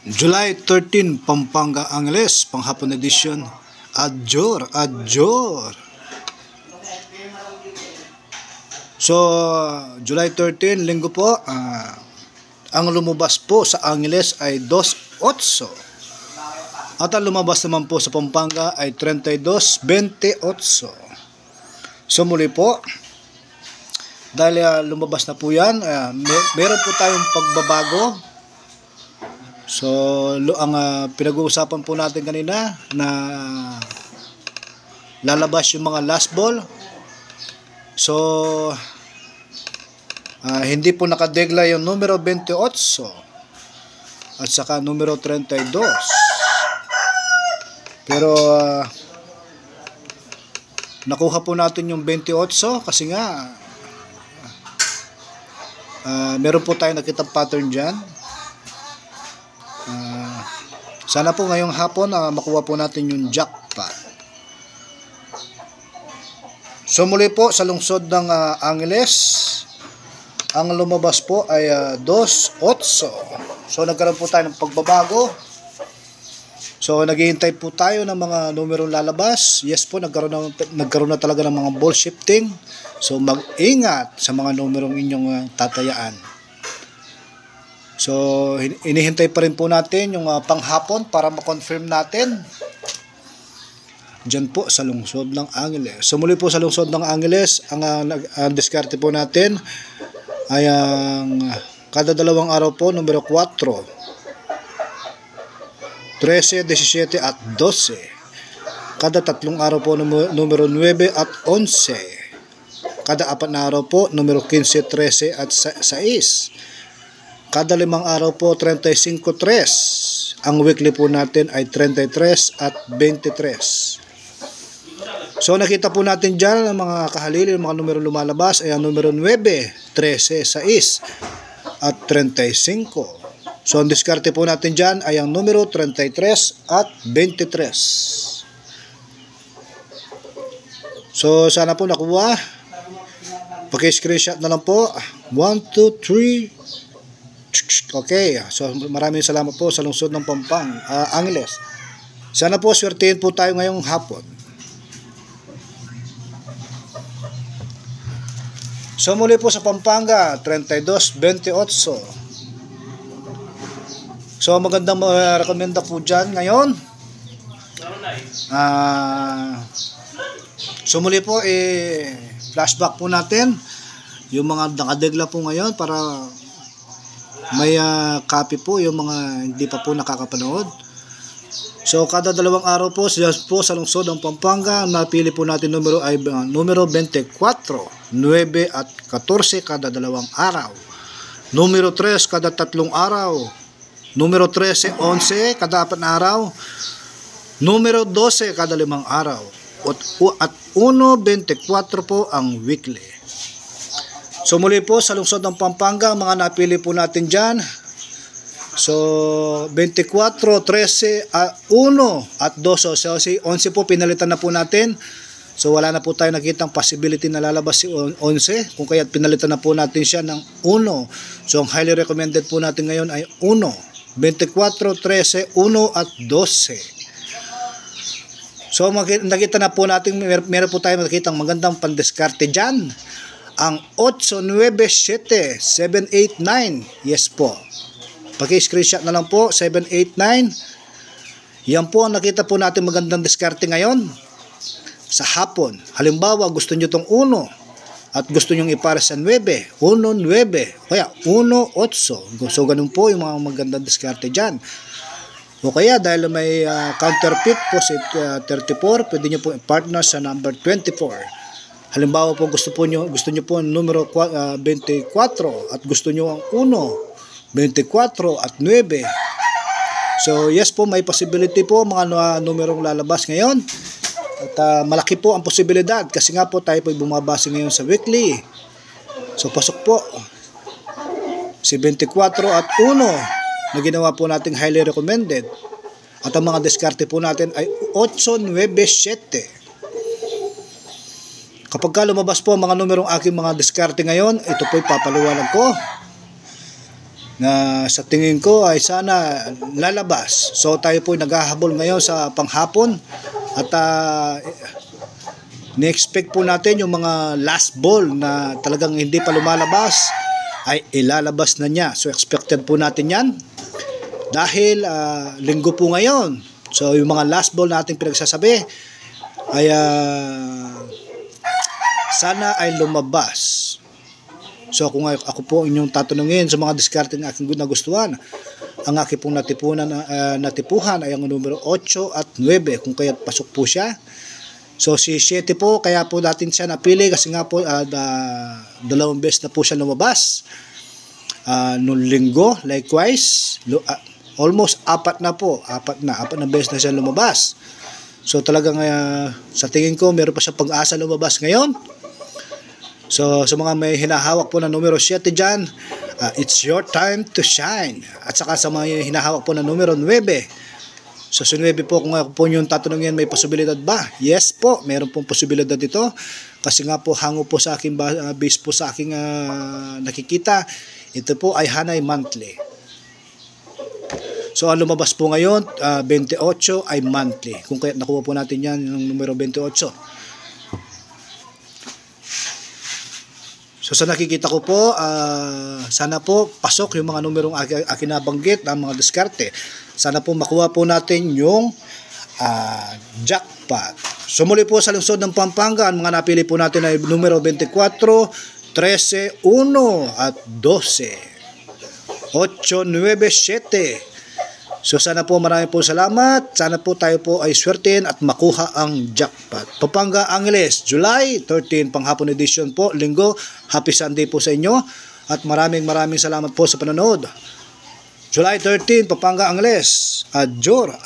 July 13, Pampanga Angeles, panghapon edition. Adjor. So, July 13, linggo po, ang lumabas po sa Angeles ay 2.8. At ang lumabas naman po sa Pampanga ay 32.28. So, muli po, dahil lumabas na po yan, meron po tayong pagbabago. So, ang pinag-uusapan po natin kanina na lalabas yung mga last ball. So, hindi po nakadegla yung numero 28 at saka numero 32. Pero, nakuha po natin yung 28 kasi nga, meron po tayong nakitang pattern dyan. Sana po ngayong hapon makuha po natin yung jackpot. So muli po sa lungsod ng Angeles, ang lumabas po ay 2.8. So nagkaroon po tayo ng pagbabago. So naghihintay po tayo ng mga numerong lalabas. Yes po, nagkaroon na talaga ng mga ball shifting. So mag-ingat sa mga numerong inyong tatayaan. So, inihintay pa rin po natin yung panghapon para ma-confirm natin dyan po sa lungsod ng Angeles. So, muli po sa lungsod ng Angeles, ang diskarte po natin ay kada dalawang araw po, numero 4, 13, 17 at 12. Kada tatlong araw po, numero 9 at 11. Kada apat na araw po, numero 15, 13 at 6. Kada limang araw po, 35-3. Ang weekly po natin ay 33 at 23. So, nakita po natin dyan ang mga kahalili, mga numero lumalabas ay ang numero 9, 13, 6 at 35. So, ang diskarte po natin dyan ay ang numero 33 at 23. So, sana po nakuha. Paki-screenshot na lang po. 1, 2, 3. Okay, so maraming salamat po sa lungsod ng Angeles. Sana po swertihin po tayo ngayong hapon. So muli po sa Pampanga, 32.28. So magandang rekomenda po dyan ngayon. So muli po, flashback po natin yung mga nakadegla po ngayon para may copy po yung mga hindi pa po nakakapanood. So kada dalawang araw po sa lungsod ng Pampanga, napili po natin numero ay numero 24, 9 at 14 kada dalawang araw. Numero 3 kada tatlong araw. Numero 13, 11 kada apat na araw. Numero 12 kada limang araw. At 1.24 po ang weekly. So muli po sa lungsod ng Pampanga, mga napili po natin dyan. So 24, 13, 1 at 2. So si 11 po pinalitan na po natin. So wala na po tayo nakitang possibility na lalabas si 11. Kung kaya't pinalitan na po natin siya ng 1. So ang highly recommended po natin ngayon ay 1. 24, 13, 1 at 12. So nakita na po natin, meron po tayo makikitang magandang pandiskarte dyan. Ang 8, 9, 7, 7, 8, 9. Yes po. Paki-screenshot na lang po. 7, 8, 9. Yan po ang nakita po natin magandang diskarte ngayon. Sa hapon. Halimbawa, gusto nyo itong 1 at gusto nyo ipara sa 9. 1, 9. Kaya 1, 8. So ganun po yung mga magandang diskarte dyan. O kaya dahil may counterfeit po si 34, pwede nyo po i-partner sa number 24. Halimbawa po gusto niyo po ang numero 24 at gusto niyo ang 1, 24 at 9. So yes po, may possibility po mga numerong lalabas ngayon. At malaki po ang posibilidad kasi nga po tayo po bumabase ngayon sa weekly. So pasok po si 24 at 1 na ginawa po nating highly recommended. At ang mga diskarte po natin ay 8, 9, 7. Kapag lumabas po ang mga numerong aking mga diskarte ngayon, ito po ipapaliwanag ko. na sa tingin ko ay sana lalabas. So tayo po naghahabol ngayon sa panghapon at ni-expect po natin yung mga last ball na talagang hindi pa lumalabas ay ilalabas na niya. So expected po natin yan dahil linggo po ngayon. So yung mga last ball nating pinagsasabi ay sana ay lumabas. So kung ako po inyong tatanungin sa mga diskarte na aking nagustuhan, ang aking pong natipuhan ay ang numero 8 at 9 kung kaya't pasok po siya. So si 7 po, kaya po natin siya napili kasi nga po dalawang beses na po siya lumabas. Nung linggo, likewise, almost apat na beses na siya lumabas. So talagang sa tingin ko meron pa siya pag-asa lumabas ngayon. So sa mga may hinahawak po na numero 7 dyan, it's your time to shine. At saka sa mga hinahawak po na numero 9, so sa 9 po, kung ako po yung tatanungin, may posibilidad ba? Yes po, meron pong posibilidad ito. Kasi nga po, hango po sa aking base po sa aking nakikita, ito po ay Hanay monthly. So ang lumabas po ngayon, 28 ay monthly. Kung kaya nakuha po natin yan, yung numero 28. So sa nakikita ko po, sana po pasok yung mga numerong akin nabanggit, ang mga diskarte. Sana po makuha po natin yung jackpot. So muli po sa lungsod ng Pampanga, ang mga napili po natin ay numero 24, 13, 1 at 12. 8, 9, 7. So sana po marami po salamat. Sana po tayo po ay swertein at makuha ang jackpot. Pampanga Angeles, July 13, panghapon edition po, linggo. Happy Sunday po sa inyo. At maraming salamat po sa panonood. July 13, Pampanga Angeles. Adjor.